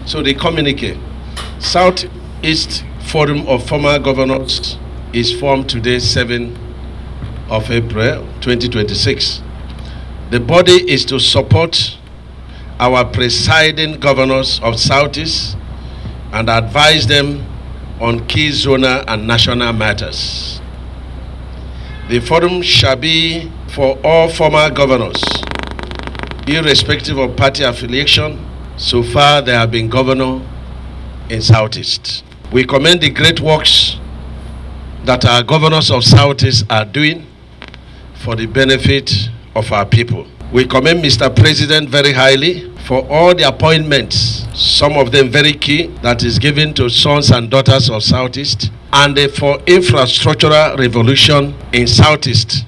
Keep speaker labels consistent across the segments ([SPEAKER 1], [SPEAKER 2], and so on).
[SPEAKER 1] So the communique, Southeast Forum of Former Governors is formed today, 7th of April 2026. The body is to support our presiding governors of Southeast and advise them on key zonal and national matters. The forum shall be for all former governors, irrespective of party affiliation. So far, they have been governor in Southeast. We commend the great works that our governors of Southeast are doing for the benefit of our people. We commend Mr. President very highly for all the appointments, some of them very key, that is given to sons and daughters of Southeast, and for infrastructural revolution in Southeast,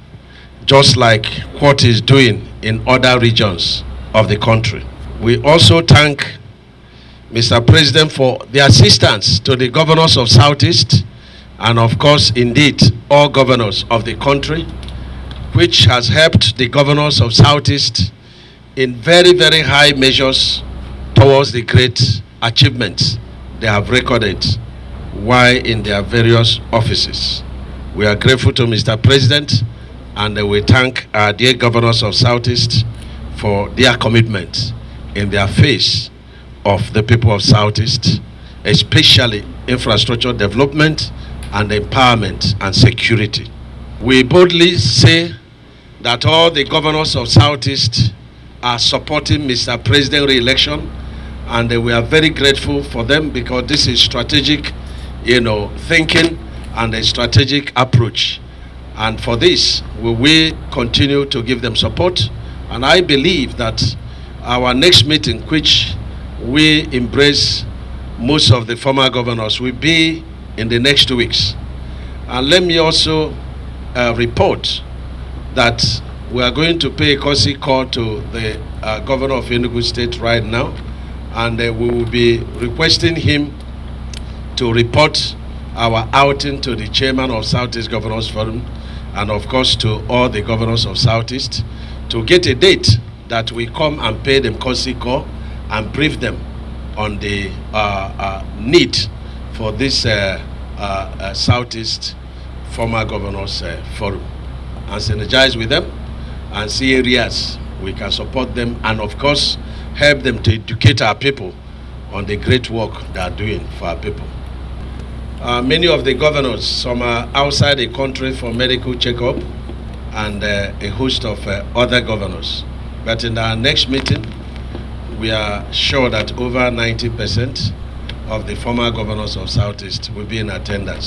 [SPEAKER 1] just like what he's doing in other regions of the country. We also thank Mr. President for the assistance to the governors of Southeast, and of course, indeed, all governors of the country, which has helped the governors of Southeast in very, very high measures towards the great achievements they have recorded while in their various offices. We are grateful to Mr. President, and we thank our dear governors of Southeast for their commitment in their face of the people of Southeast, especially infrastructure development and empowerment and security. We boldly say that all the governors of Southeast are supporting Mr. President re-election, and we are very grateful for them because this is strategic, thinking and a strategic approach. And for this, we will continue to give them support. And I believe that our next meeting, which we embrace most of the former governors, will be in the next 2 weeks. And let me also report that we are going to pay a courtesy call to the governor of Enugu State right now, and we will be requesting him to report our outing to the chairman of Southeast Governors Forum, and of course to all the governors of Southeast, to get a date that we come and pay them courtesy call and brief them on the need for this Southeast Former Governors Forum, and synergize with them and see areas we can support them, and of course help them to educate our people on the great work they are doing for our people. Many of the governors, some are outside the country for medical checkup, and a host of other governors. But in our next meeting, we are sure that over 90% of the former governors of Southeast will be in attendance.